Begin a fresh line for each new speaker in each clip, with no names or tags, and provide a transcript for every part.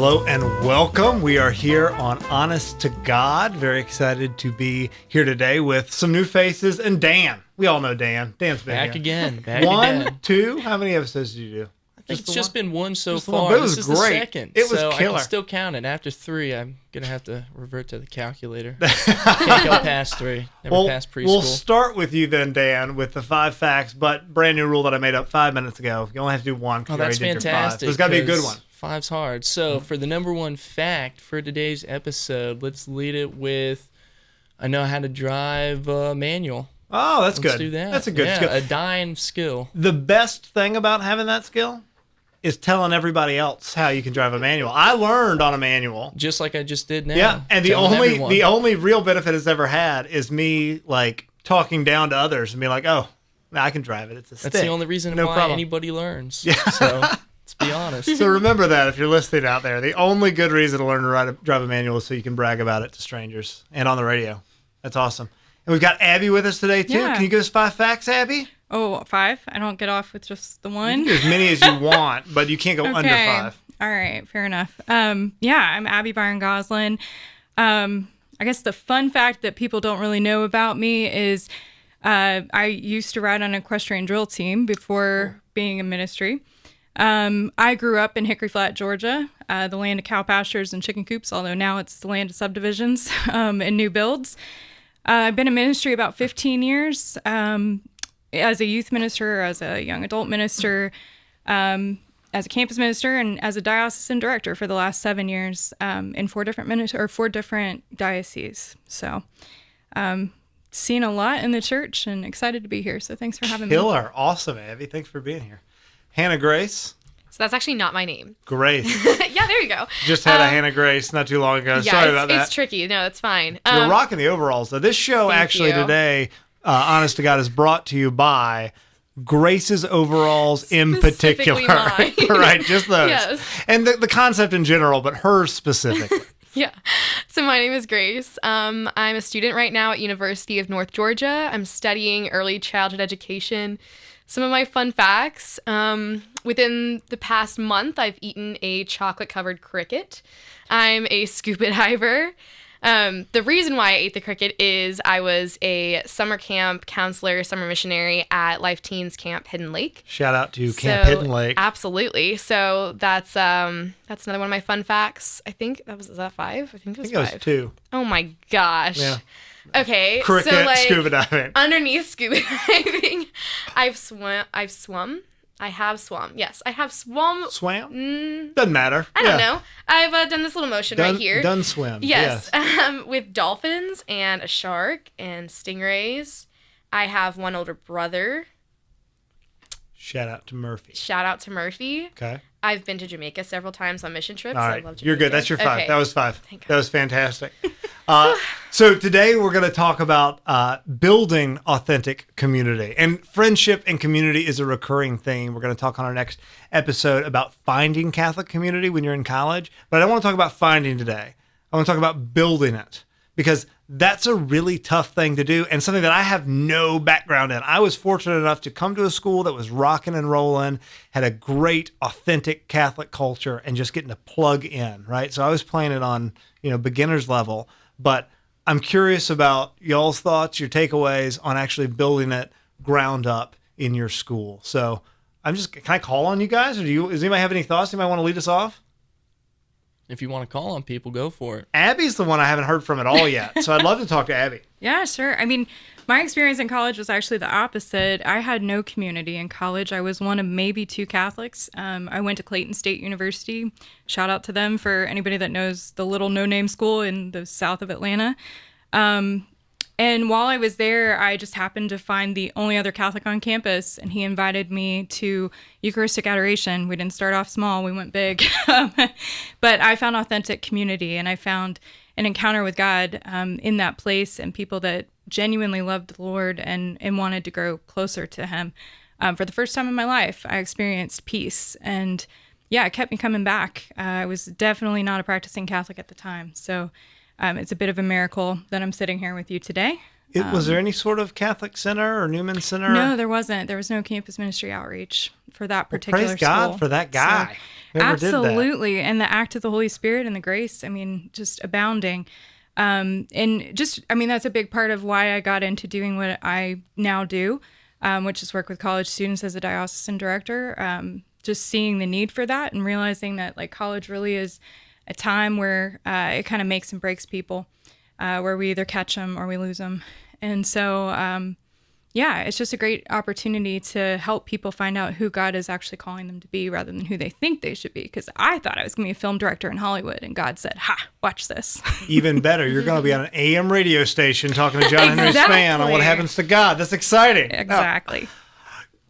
Hello and welcome. We are here on Honest to God. Very excited to be here today with some new faces and Dan. We all know Dan. Dan's been
back
here.
again.
One, two. How many episodes did you do?
I think it's just been one so
the one,
far.
but it was
this
great.
is the second.
It was
so
killer.
I can still count it. After 3, I'm going to have to revert to the calculator. Can't go past 3. Never past preschool.
We'll start with you then, Dan, with the 5 facts, but brand new rule that I made up 5 minutes ago. You only have to do one.
Oh, that's fantastic.
So it's got to be a good one.
5's hard. So for the number 1 fact for today's episode, let's lead it with, I know how to drive a manual.
Oh, that's good.
Let's do that.
That's a good skill.
A dying skill.
The best thing about having that skill is telling everybody else how you can drive a manual. I learned on a manual.
Just like I just did now.
Yeah, and the only real benefit it's ever had is me like talking down to others and be like, oh, I can drive it. It's a stick.
That's the only reason why anybody learns. Yeah. So let's be honest.
So remember that if you're listening out there, the only good reason to learn to drive a manual is so you can brag about it to strangers and on the radio. That's awesome. And we've got Abby with us today too. Yeah. Can you give us 5 facts, Abby?
Oh, 5? I don't get off with just the one?
You can do as many as you want, but you can't go under 5.
All right, fair enough. I'm Abby Byron Goslin. I guess the fun fact that people don't really know about me is I used to ride on an equestrian drill team before being in ministry. I grew up in Hickory Flat, Georgia, the land of cow pastures and chicken coops, although now it's the land of subdivisions and new builds. I've been in ministry about 15 years. As a youth minister, as a young adult minister, as a campus minister, and as a diocesan director for the last 7 years in 4 different dioceses. So, seen a lot in the church and excited to be here. So thanks for having me.
Killer. Awesome, Abby. Thanks for being here. Hannah Grace.
So that's actually not my name.
Grace.
Yeah, there you go.
Just had a Hannah Grace not too long ago. Sorry about that.
It's tricky. No, it's fine.
You're rocking the overalls, though. This show today, Honest to God, is brought to you by Grace's overalls in particular.
Mine.
Right, just those.
Yes.
And the concept in general, but hers specifically.
Yeah. So my name is Grace. I'm a student right now at University of North Georgia. I'm studying early childhood education. Some of my fun facts, within the past month, I've eaten a chocolate-covered cricket. I'm a scuba diver. The reason why I ate the cricket is I was a summer camp counselor, summer missionary at Life Teens Camp Hidden Lake.
Shout out to Camp Hidden Lake.
Absolutely. So that's another one of my fun facts. I think is that 5? I think it was 5.
2.
Oh my gosh.
Yeah.
Okay.
Cricket,
so
scuba diving.
Underneath scuba diving, I have swum. Yes, I have swum.
Swam? Doesn't matter.
I don't know. I've done this little motion right here.
Done swim.
Yes. With dolphins and a shark and stingrays. I have one older brother.
Shout out to Murphy. Okay.
I've been to Jamaica several times on mission trips.
All right.
I love Jamaica.
You're good. That's your 5.
Okay.
That was 5.
Thank God.
That was fantastic. So today we're going to talk about building authentic community. And friendship and community is a recurring theme. We're going to talk on our next episode about finding Catholic community when you're in college. But I don't want to talk about finding today. I want to talk about building it, because that's a really tough thing to do and something that I have no background in. I was fortunate enough to come to a school that was rocking and rolling, had a great, authentic Catholic culture, and just getting to plug in, right? So I was playing it on, beginner's level. But I'm curious about y'all's thoughts, your takeaways on actually building it ground up in your school. So can I call on you guys, or does anybody have any thoughts? Anybody want to lead us off?
If you want to call on people, go for it.
Abby's the one I haven't heard from at all yet, so I'd love to talk to Abby.
Yeah, sure. I mean, my experience in college was actually the opposite. I had no community in college. I was one of maybe 2 Catholics. I went to Clayton State University. Shout out to them for anybody that knows the little no-name school in the south of Atlanta. And while I was there, I just happened to find the only other Catholic on campus, and he invited me to Eucharistic adoration. We didn't start off small, we went big. But I found authentic community, and I found an encounter with God in that place, and people that genuinely loved the Lord and wanted to grow closer to him. For the first time in my life, I experienced peace, and it kept me coming back. I was definitely not a practicing Catholic at the time, so it's a bit of a miracle that I'm sitting here with you today.
Was there any sort of Catholic center or Newman Center?
No, there wasn't. There was no campus ministry outreach for that particular
praise God
school.
for that guy.
So, absolutely. And the act of the Holy Spirit and the grace, I mean, just abounding. And just, I mean, that's a big part of why I got into doing what I now do, which is work with college students as a diocesan director. Just seeing the need for that and realizing that like college really is a time where it kind of makes and breaks people, where we either catch them or we lose them. And so, yeah, it's just a great opportunity to help people find out who God is actually calling them to be rather than who they think they should be. Because I thought I was going to be a film director in Hollywood, and God said, "Ha, watch this."
Even better, you're going to be on an AM radio station talking to John Henry Spann on what happens to God. That's exciting.
Exactly.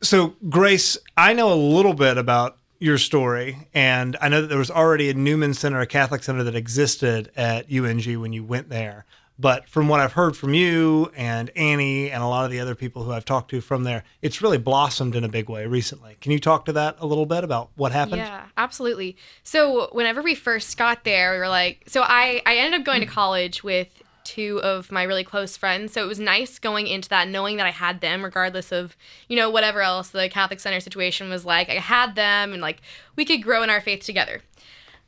So, Grace, I know a little bit about your story, and I know that there was already a Newman Center, a Catholic center that existed at UNG when you went there. But from what I've heard from you and Annie and a lot of the other people who I've talked to from there, it's really blossomed in a big way recently. Can you talk to that a little bit about what happened?
Yeah, absolutely. So whenever we first got there, we were like, so I ended up going to college with two of my really close friends. So it was nice going into that, knowing that I had them, regardless of, whatever else the Catholic Center situation was like. I had them and like we could grow in our faith together.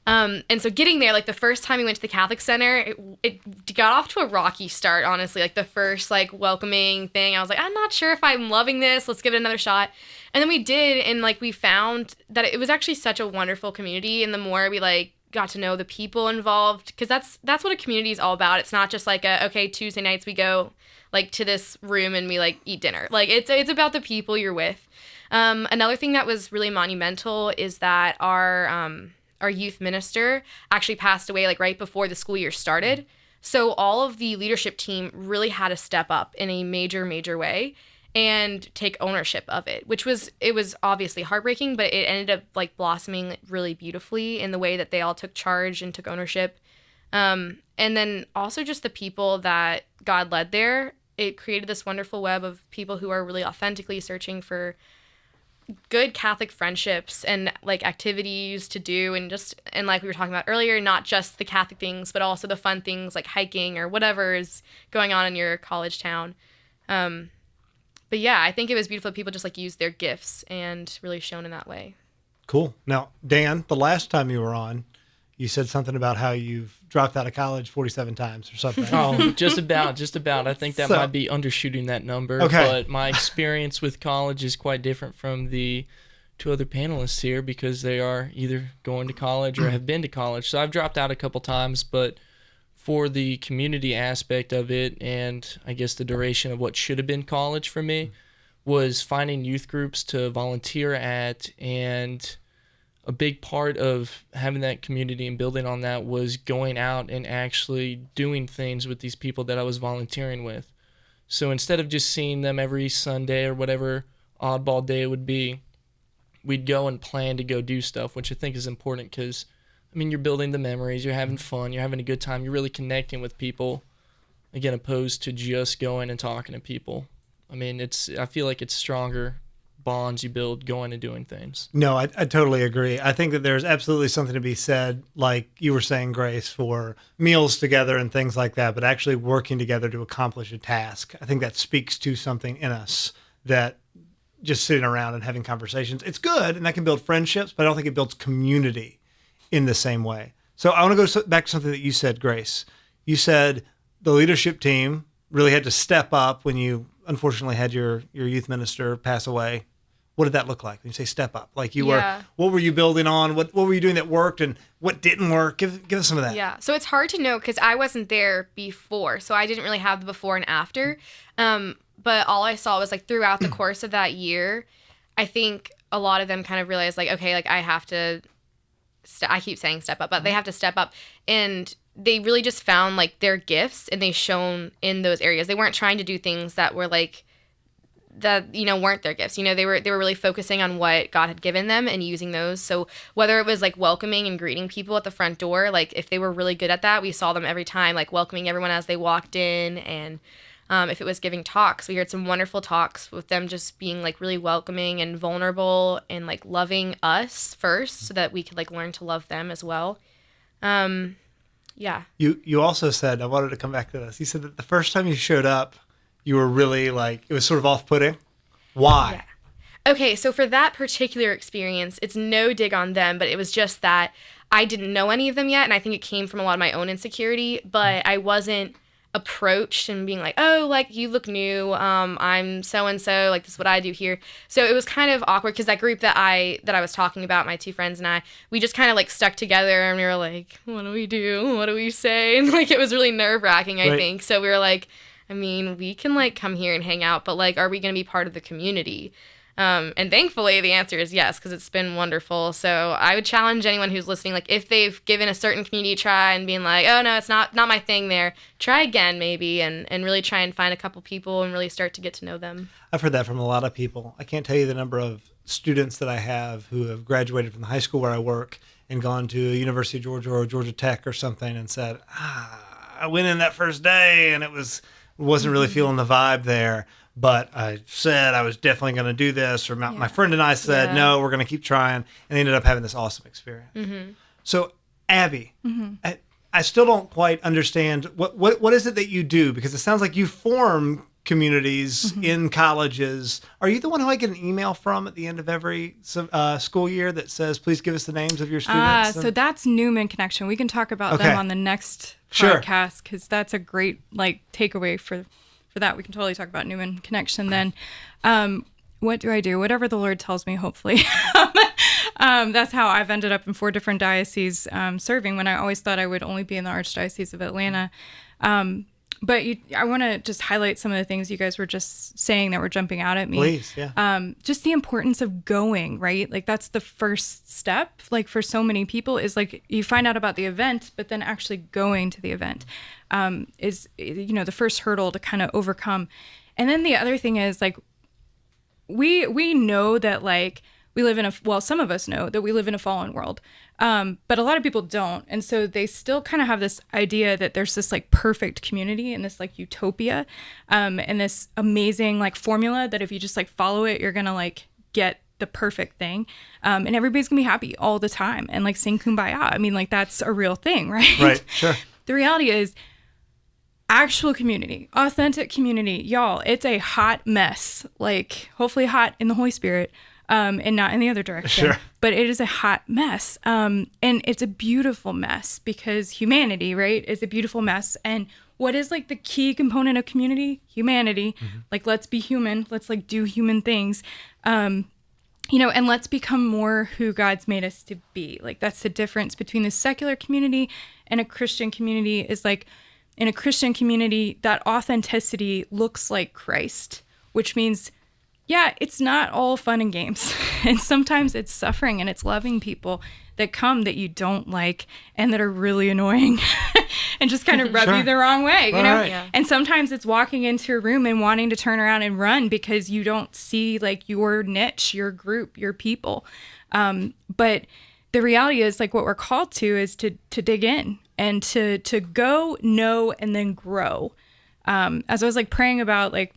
And so getting there, like the first time we went to the Catholic Center, it got off to a rocky start, honestly. Like the first like welcoming thing, I was like, I'm not sure if I'm loving this. Let's give it another shot. And then we did, and like we found that it was actually such a wonderful community. And the more we like got to know the people involved, because that's what a community is all about. It's not just like okay, Tuesday nights we go like to this room and we like eat dinner. Like it's about the people you're with. Another thing that was really monumental is that our youth minister actually passed away like right before the school year started. So all of the leadership team really had to step up in a major, major way and take ownership of it, it was obviously heartbreaking, but it ended up like blossoming really beautifully in the way that they all took charge and took ownership. And then also just the people that God led there, it created this wonderful web of people who are really authentically searching for good Catholic friendships and like activities to do, and like we were talking about earlier, not just the Catholic things, but also the fun things like hiking or whatever is going on in your college town. But yeah, I think it was beautiful that people just like used their gifts and really shone in that way.
Cool. Now, Dan, the last time you were on, you said something about how you've dropped out of college 47 times or something.
Oh, just about. I think that might be undershooting that number.
Okay.
But my experience with college is quite different from the two other panelists here because they are either going to college or have been to college. So I've dropped out a couple times, but for the community aspect of it and I guess the duration of what should have been college for me was finding youth groups to volunteer at, and a big part of having that community and building on that was going out and actually doing things with these people that I was volunteering with. So instead of just seeing them every Sunday or whatever oddball day it would be, we'd go and plan to go do stuff, which I think is important because, I mean, you're building the memories, you're having fun, you're having a good time, you're really connecting with people, again, opposed to just going and talking to people. I mean, I feel like it's stronger bonds you build going and doing things.
No, I totally agree. I think that there's absolutely something to be said, like you were saying, Grace, for meals together and things like that, but actually working together to accomplish a task. I think that speaks to something in us that just sitting around and having conversations, it's good, and that can build friendships, but I don't think it builds community in the same way. So I want to go back to something that you said, Grace. You said the leadership team really had to step up when you unfortunately had your youth minister pass away. What did that look like when you say step up? Like what were you building on? What were you doing that worked and what didn't work? Give us some of that.
Yeah. So it's hard to know because I wasn't there before. So I didn't really have the before and after. But all I saw was like throughout the course of that year, I think a lot of them kind of realized like, okay, like I have to, I keep saying step up, but they have to step up. And they really just found like their gifts and they shone in those areas. They weren't trying to do things that were like, that weren't their gifts. They were really focusing on what God had given them and using those. So whether it was like welcoming and greeting people at the front door, like if they were really good at that, we saw them every time, like welcoming everyone as they walked in. And if it was giving talks, we heard some wonderful talks with them just being like really welcoming and vulnerable and like loving us first so that we could like learn to love them as well. Yeah.
You also said, I wanted to come back to this. You said that the first time you showed up, you were really like, it was sort of off-putting? Why?
Yeah. Okay, so for that particular experience, it's no dig on them, but it was just that I didn't know any of them yet, and I think it came from a lot of my own insecurity, but I wasn't approached and being like, oh, like, you look new, I'm so-and-so, like, this is what I do here. So it was kind of awkward, because that group that I was talking about, my two friends and I, we just kind of, like, stuck together, and we were like, what do we do? What do we say? And, like, it was really nerve-wracking, I think. So we were like, I mean, we can, like, come here and hang out, but, like, are we going to be part of the community? And thankfully, the answer is yes, because it's been wonderful. So I would challenge anyone who's listening, like, if they've given a certain community a try and being like, oh, no, it's not my thing there, try again maybe, and really try and find a couple people and really start to get to know them.
I've heard that from a lot of people. I can't tell you the number of students that I have who have graduated from the high school where I work and gone to University of Georgia or Georgia Tech or something and said, I went in that first day and wasn't really feeling the vibe there. But I said I was definitely going to do this, or my friend and I said, no, we're going to keep trying, and they ended up having this awesome experience. Mm-hmm. So, Abby, I still don't quite understand, what is it that you do? Because it sounds like you form communities in colleges. Are you the one who I get an email from at the end of every school year that says, please give us the names of your students?
So that's Newman Connection. We can talk about them on the next podcast, because that's a great takeaway for that. We can totally talk about Newman Connection then. What do I do? Whatever the Lord tells me, hopefully. That's how I've ended up in 4 different dioceses serving, when I always thought I would only be in the Archdiocese of Atlanta. But I want to just highlight some of the things you guys were just saying that were jumping out at me.
Please, yeah.
Just the importance of going, right? Like, that's the first step, like, for so many people, is like, you find out about the event, but then actually going to the event is, the first hurdle to kind of overcome. And then the other thing is, like, we know that, like, we live in some of us know that we live in a fallen world, but a lot of people don't. And so they still kind of have this idea that there's this, like, perfect community and this, like, utopia, and this amazing, like, formula that if you just, like, follow it, you're going to, like, get the perfect thing. And everybody's gonna be happy all the time and, like, sing Kumbaya. I mean, like, that's a real thing, right?
Right, sure.
The reality is, actual community, authentic community, y'all, it's a hot mess, like, hopefully hot in the Holy Spirit, and not in the other direction. Sure. But it is a hot mess. And it's a beautiful mess, because humanity, right, is a beautiful mess. And what is, like, the key component of community? Humanity. Mm-hmm. Like, let's be human. Let's, like, do human things. And let's become more who God's made us to be. Like, that's the difference between the secular community and a Christian community, is, like, in a Christian community, that authenticity looks like Christ, which means, yeah, it's not all fun and games. And sometimes it's suffering, and it's loving people that come that you don't like and that are really annoying and just kind of rub you the wrong way, you know? Right. Yeah. And sometimes it's walking into a room and wanting to turn around and run because you don't see, like, your niche, your group, your people. But the reality is, like, what we're called to is to dig in and to go, know, and then grow. As I was, like, praying about, like,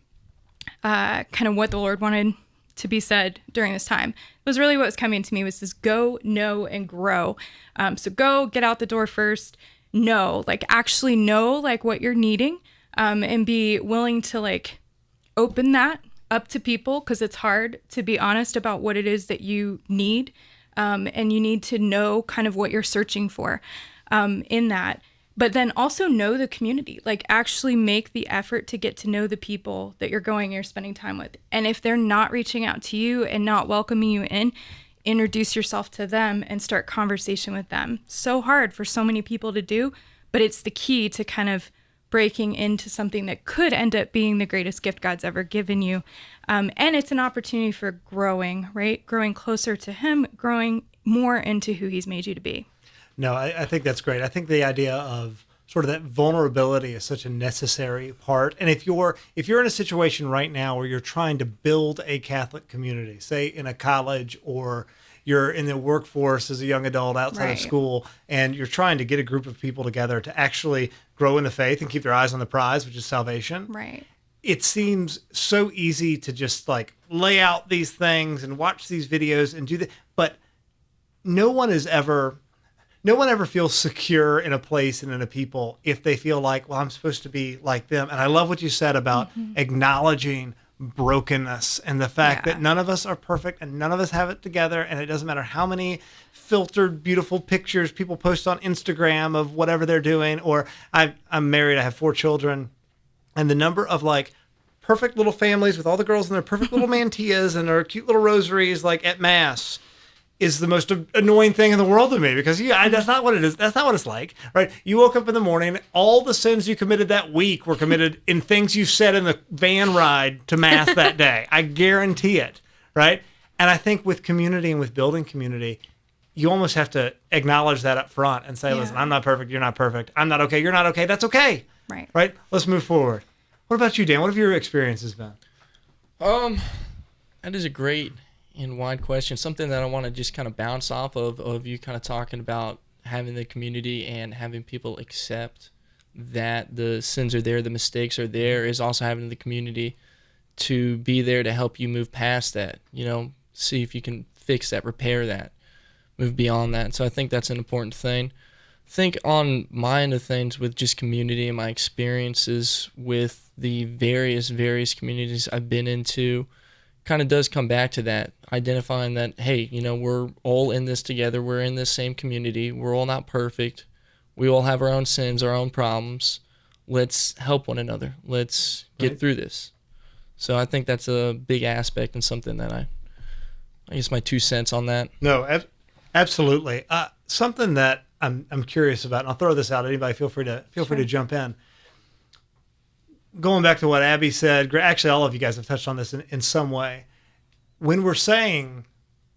kind of what the Lord wanted to be said during this time, it was really what was coming to me was this: go, know, and grow. So go, get out the door first, know, like, actually know, like, what you're needing, and be willing to, like, open that up to people, because it's hard to be honest about what it is that you need, and you need to know kind of what you're searching for in that. But then also know the community, like, actually make the effort to get to know the people that you're spending time with. And if they're not reaching out to you and not welcoming you in, introduce yourself to them and start conversation with them. So hard for so many people to do, but it's the key to kind of breaking into something that could end up being the greatest gift God's ever given you. And it's an opportunity for growing, right? Growing closer to Him, growing more into who He's made you to be.
No, I think that's great. I think the idea of sort of that vulnerability is such a necessary part. And if you're in a situation right now where you're trying to build a Catholic community, say in a college, or you're in the workforce as a young adult outside of school, and you're trying to get a group of people together to actually grow in the faith and keep their eyes on the prize, which is salvation.
Right.
It seems so easy to just, like, lay out these things and watch these videos and do that. But no one no one ever feels secure in a place and in a people if they feel like, well, I'm supposed to be like them. And I love what you said about acknowledging brokenness and the fact that none of us are perfect and none of us have it together. And it doesn't matter how many filtered, beautiful pictures people post on Instagram of whatever they're doing. Or I'm married, I have 4 children. And the number of like perfect little families with all the girls in their perfect little mantillas and their cute little rosaries like at Mass is the most annoying thing in the world to me, because that's not what it is. That's not what it's like, right? You woke up in the morning, all the sins you committed that week were committed in things you said in the van ride to Mass that day. I guarantee it, right? And I think with community and with building community, you almost have to acknowledge that up front and say, listen, I'm not perfect. You're not perfect. I'm not okay. You're not okay. That's okay.
Right.
Right? Let's move forward. What about you, Dan? What have your experiences been?
That is a great and wide question. Something that I want to just kind of bounce off of you kind of talking about having the community and having people accept that the sins are there, the mistakes are there, is also having the community to be there to help you move past that, see if you can fix that, repair that, move beyond that. So I think that's an important thing. I think on my end of things with just community and my experiences with the various communities I've been into kind of does come back to that, identifying that, hey, we're all in this together. We're in this same community. We're all not perfect. We all have our own sins, our own problems. Let's help one another. Let's get through this. So I think that's a big aspect and something that I guess my 2 cents on that.
No, absolutely. Something that I'm curious about, and I'll throw this out. Anybody feel free to jump in. Going back to what Abby said, actually all of you guys have touched on this in some way. When we're saying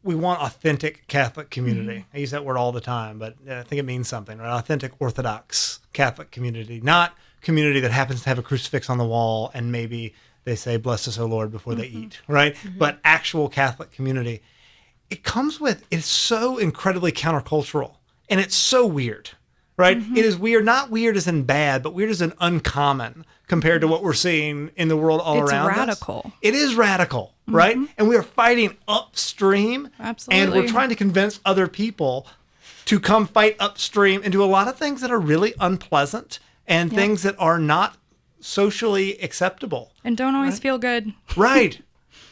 we want authentic Catholic community, I use that word all the time, but I think it means something, right? Authentic Orthodox Catholic community, not community that happens to have a crucifix on the wall and maybe they say, bless us, O Lord, before they eat, right? But actual Catholic community. It's so incredibly countercultural, and it's so weird, right? It is weird, not weird as in bad, but weird as in uncommon compared to what we're seeing in the world all around us.
It's radical.
It is radical, right? And we are fighting upstream.
Absolutely.
And we're trying to convince other people to come fight upstream and do a lot of things that are really unpleasant and things that are not socially acceptable.
And don't always feel good.
Right.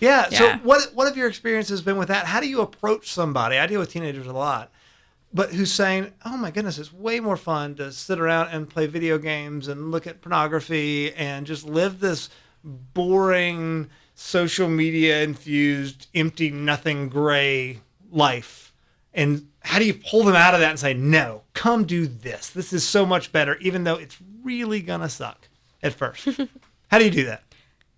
Yeah.
Yeah.
So what have your experiences been with that? How do you approach somebody? I deal with teenagers a lot, but who's saying, oh my goodness, it's way more fun to sit around and play video games and look at pornography and just live this boring, social media infused, empty, nothing gray life. And how do you pull them out of that and say, no, come do this. This is so much better, even though it's really going to suck at first. How do you do that?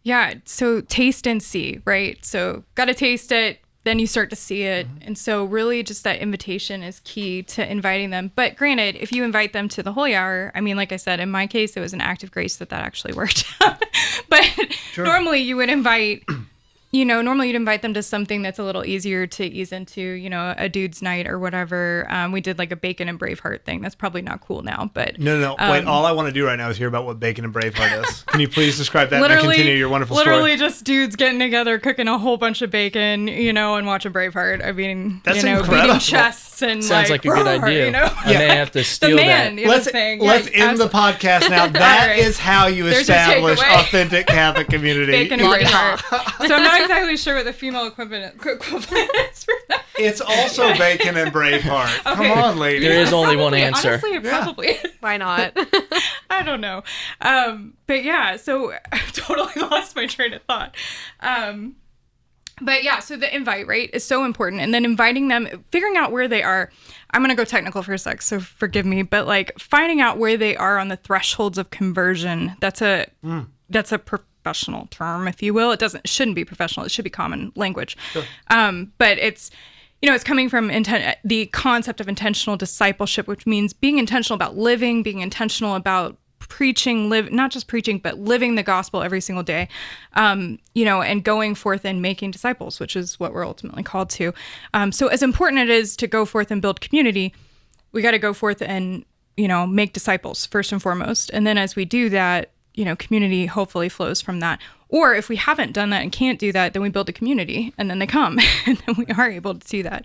Yeah. So taste and see, right? So got to taste it. Then you start to see it. And so really just that invitation is key to inviting them. But granted, if you invite them to the Holy Hour, I mean, like I said, in my case, it was an act of grace that actually worked. But normally you would invite, normally you'd invite them to something that's a little easier to ease into, a dude's night or whatever. We did like a Bacon and Braveheart thing. That's probably not cool now, but.
No. Wait, all I want to do right now is hear about what Bacon and Braveheart is. Can you please describe that and continue your wonderful story?
Literally just dudes getting together, cooking a whole bunch of bacon, and watching Braveheart. I mean,
that's
beating chests and
sounds like a good idea. I may have to steal that.
Let's end the podcast now. That is how you establish authentic Catholic community.
Bacon and Braveheart. So I'm not exactly sure what the female equivalent is for that.
It's also Bacon and Braveheart.
Okay.
Come on, lady.
There is only one answer.
Honestly, it probably is.
Why not?
I don't know. But yeah, so I totally lost my train of thought. But yeah, so the invite, right, is so important. And then inviting them, figuring out where they are. I'm going to go technical for a sec, so forgive me. But like finding out where they are on the thresholds of conversion, that's a professional term, if you will. It shouldn't be professional. It should be common language. Sure. But it's, it's coming from the concept of intentional discipleship, which means being intentional about living, being intentional about preaching, not just preaching, but living the gospel every single day, and going forth and making disciples, which is what we're ultimately called to. So as important it is to go forth and build community, we got to go forth and, make disciples first and foremost. And then as we do that, community hopefully flows from that. Or if we haven't done that and can't do that, then we build a community and then they come and then we are able to do that.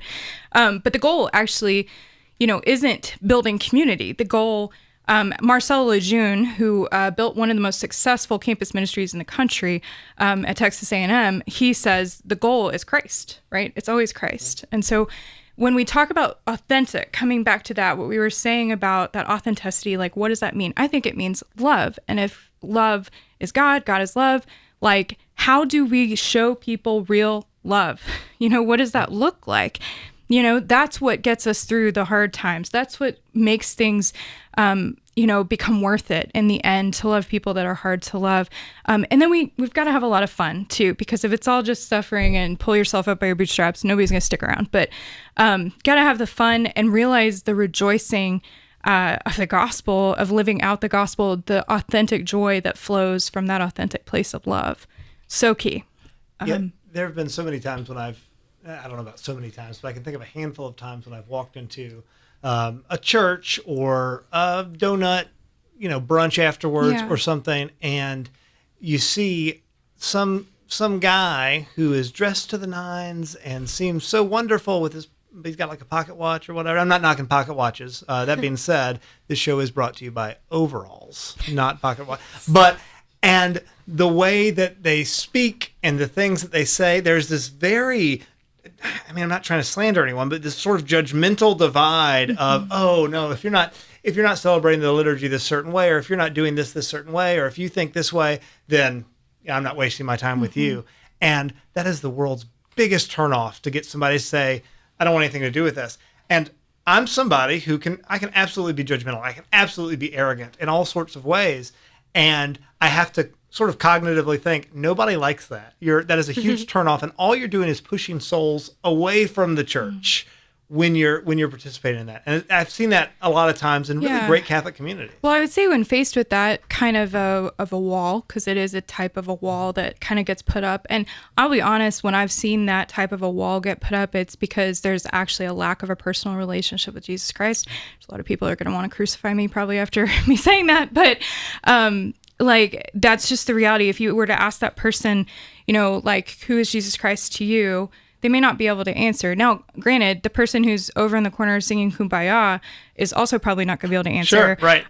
But the goal actually, isn't building community. The goal, Marcel Lejeune, who built one of the most successful campus ministries in the country at Texas A&M, he says the goal is Christ, right? It's always Christ. And so when we talk about authentic, coming back to that, what we were saying about that authenticity, like, what does that mean? I think it means love. And if love is God, God is love, like, how do we show people real love? What does that look like? That's what gets us through the hard times. That's what makes things, become worth it in the end, to love people that are hard to love. And then we've got to have a lot of fun too, because if it's all just suffering and pull yourself up by your bootstraps, nobody's going to stick around. But got to have the fun and realize the rejoicing of the gospel, of living out the gospel, the authentic joy that flows from that authentic place of love. So key.
There have been so many times when I don't know about so many times, but I can think of a handful of times when I've walked into a church or a donut, brunch afterwards or something, and you see some guy who is dressed to the nines and seems so wonderful with he's got like a pocket watch or whatever. I'm not knocking pocket watches. That being said, this show is brought to you by overalls, not pocket watch. And the way that they speak and the things that they say, there's this very, I'm not trying to slander anyone, but this sort of judgmental divide of, oh no, if you're not celebrating the liturgy this certain way, or if you're not doing this certain way, or if you think this way, then I'm not wasting my time with you. And that is the world's biggest turnoff, to get somebody to say, I don't want anything to do with this. And I'm somebody who I can absolutely be judgmental. I can absolutely be arrogant in all sorts of ways. And I have to sort of cognitively think, nobody likes that. That is a huge turnoff, and all you're doing is pushing souls away from the church when you're participating in that. And I've seen that a lot of times in really great Catholic communities.
Well, I would say when faced with that kind of a wall, because it is a type of a wall that kind of gets put up, and I'll be honest, when I've seen that type of a wall get put up, it's because there's actually a lack of a personal relationship with Jesus Christ. There's a lot of people are going to want to crucify me probably after me saying that, but that's just the reality. If you were to ask that person, who is Jesus Christ to you, they may not be able to answer. Now, granted, the person who's over in the corner singing Kumbaya is also probably not going to be able to answer.
Sure, right.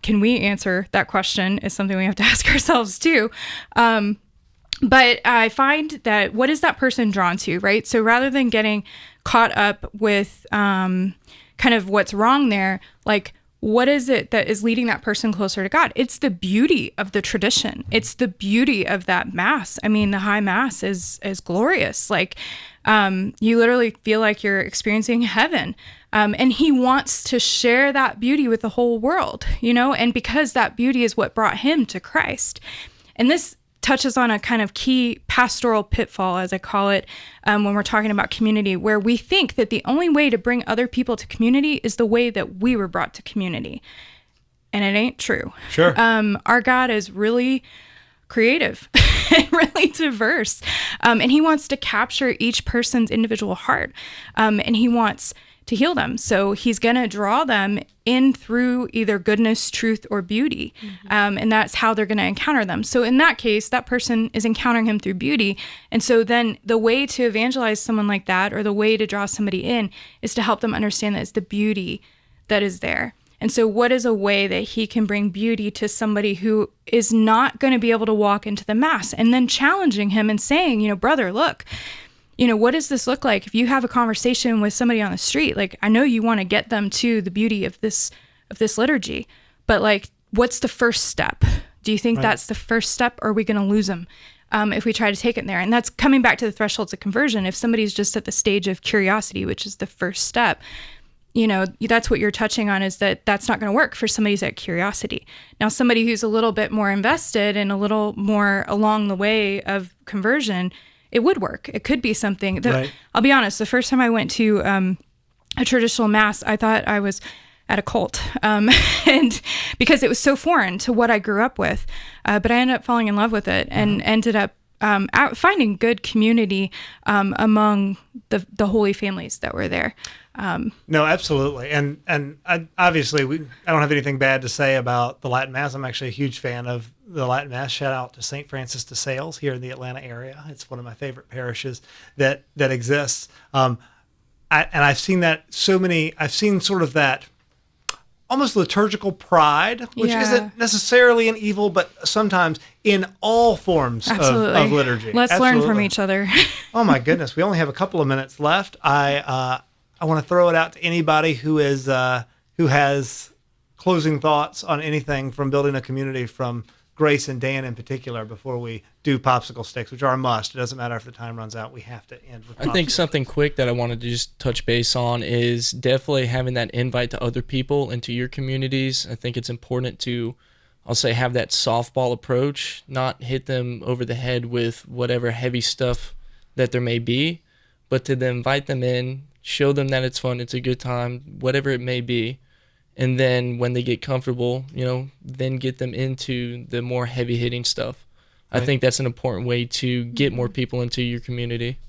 Can we answer that question is something we have to ask ourselves too. But I find that, what is that person drawn to, right? So rather than getting caught up with kind of what's wrong there, like, what is it that is leading that person closer to God? It's the beauty of the tradition. It's the beauty of that Mass. The High Mass is glorious. Like, you literally feel like you're experiencing heaven. And he wants to share that beauty with the whole world, and because that beauty is what brought him to Christ. And this touches on a kind of key pastoral pitfall, as I call it, when we're talking about community, where we think that the only way to bring other people to community is the way that we were brought to community. And it ain't true.
Sure.
Our God is really creative and really diverse. And he wants to capture each person's individual heart. And he wants to heal them. So he's going to draw them in through either goodness, truth, or beauty. And that's how they're going to encounter them. So in that case, that person is encountering him through beauty. And so then the way to evangelize someone like that, or the way to draw somebody in, is to help them understand that it's the beauty that is there. And so what is a way that he can bring beauty to somebody who is not going to be able to walk into the Mass, and then challenging him and saying, brother, look, what does this look like? If you have a conversation with somebody on the street, like, I know you want to get them to the beauty of this liturgy, but like, what's the first step? Do you think that's the first step, or are we going to lose them if we try to take it there? And that's coming back to the thresholds of conversion. If somebody's just at the stage of curiosity, which is the first step, that's what you're touching on, is that's not going to work for somebody who's at curiosity. Now, somebody who's a little bit more invested and a little more along the way of conversion, it would work. It could be something that, I'll be honest, the first time I went to a traditional Mass, I thought I was at a cult, and because it was so foreign to what I grew up with, but I ended up falling in love with it, and ended up finding good community among the Holy Families that were there.
No, absolutely. And obviously I don't have anything bad to say about the Latin Mass. I'm actually a huge fan of the Latin Mass. Shout out to St. Francis de Sales here in the Atlanta area. It's one of my favorite parishes that exists. I I've seen that I've seen sort of that almost liturgical pride, which isn't necessarily an evil, but sometimes in all forms of liturgy.
Let's learn from each other.
Oh my goodness, we only have a couple of minutes left. I want to throw it out to anybody who has closing thoughts on anything from building a community, from Grace and Dan in particular, before we do popsicle sticks, which are a must. It doesn't matter if the time runs out. We have to end with
I think something quick that I wanted to just touch base on is definitely having that invite to other people into your communities. I think it's important to, I'll say, have that softball approach, not hit them over the head with whatever heavy stuff that there may be, but to then invite them in, show them that it's fun, it's a good time, whatever it may be. And then when they get comfortable, then get them into the more heavy-hitting stuff. Right. I think that's an important way to get more people into your community.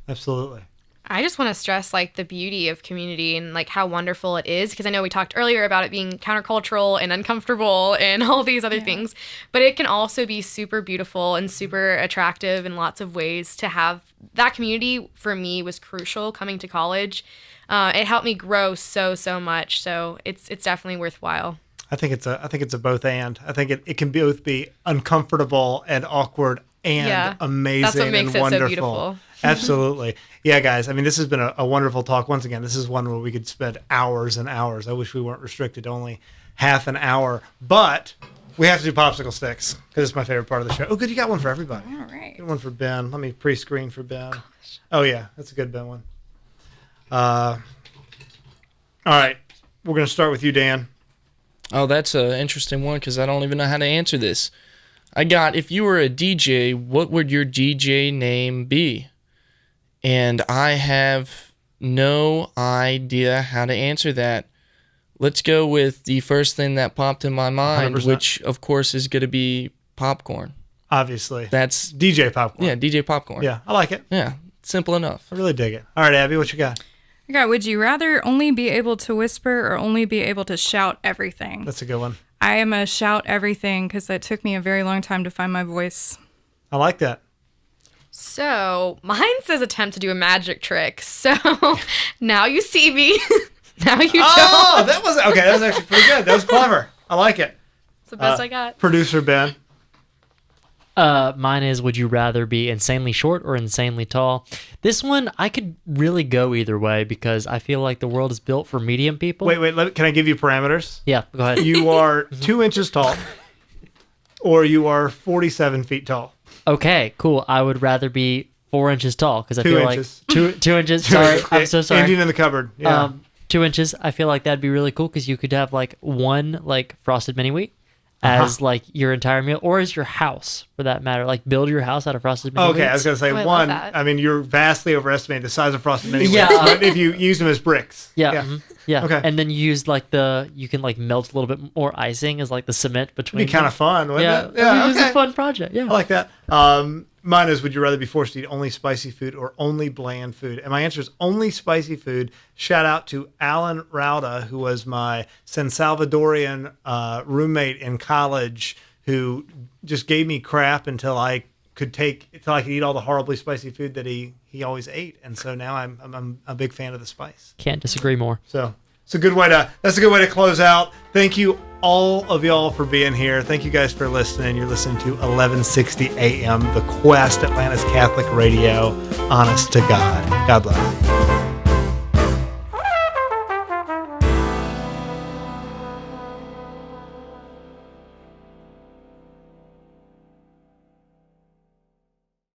Absolutely.
I just want to stress the beauty of community and how wonderful it is, because I know we talked earlier about it being countercultural and uncomfortable and all these other things, but it can also be super beautiful and super attractive in lots of ways. To have that community, for me, was crucial coming to college. It helped me grow so much, so it's definitely worthwhile.
I think it's a both and. I think it can both be uncomfortable and awkward and amazing.
That's what makes
and wonderful.
It so beautiful.
Absolutely. Yeah, guys. I mean, this has been a wonderful talk. Once again, this is one where we could spend hours and hours. I wish we weren't restricted to only half an hour, but we have to do popsicle sticks because it's my favorite part of the show. Oh, good. You got one for everybody.
All right.
Good one for Ben. Let me pre-screen for Ben. Gosh. Oh, yeah. That's a good Ben one. All right. We're going to start with you, Dan.
Oh, that's an interesting one because I don't even know how to answer this. I got, if you were a DJ, what would your DJ name be? And I have no idea how to answer that. Let's go with the first thing that popped in my mind, 100%. Which, of course, is going to be Popcorn.
Obviously.
That's
DJ Popcorn.
Yeah, DJ Popcorn.
Yeah, I like it.
Yeah, simple enough.
I really dig it. All right, Abby, what you got?
Okay, would you rather only be able to whisper or only be able to shout everything?
That's a good one.
I am a shout everything because it took me a very long time to find my voice.
I like that.
So mine says attempt to do a magic trick. So now you see me. Now you don't.
Oh, that was okay. That was actually pretty good. That was clever. I like it.
It's the best I got.
Producer Ben.
Mine is, would you rather be insanely short or insanely tall? This one, I could really go either way because I feel like the world is built for medium people.
Wait. Can I give you parameters?
Yeah, go ahead.
You are 2 inches tall or you are 47 feet tall.
Okay, cool. I would rather be 4 inches tall because I feel
inches.
like 2 inches. Sorry, I'm so sorry.
Engine in the cupboard. Yeah.
2 inches. I feel like that'd be really cool because you could have one frosted mini wheat as your entire meal, or as your house for that matter. Build your house out of frosted mini wheats.
Okay, I was gonna say one. I mean, you're vastly overestimating the size of frosted mini wheats.
Yeah,
if you use them as bricks.
Yeah.
Yeah.
Mm-hmm. Yeah.
Okay.
And then you use you can melt a little bit more icing as the cement between.
It'd be kind of fun, wouldn't it?
Yeah. It's a fun project. Yeah.
I like that. Mine is, would you rather be forced to eat only spicy food or only bland food? And my answer is only spicy food. Shout out to Alan Rauda, who was my San Salvadorian roommate in college, who just gave me crap until I could eat all the horribly spicy food that he always ate. And so now I'm a big fan of the spice.
Can't disagree more.
So that's a good way to close out. Thank you all of y'all for being here. Thank you guys for listening. You're listening to 1160 AM, The Quest, Atlanta's Catholic Radio. Honest to God. God bless.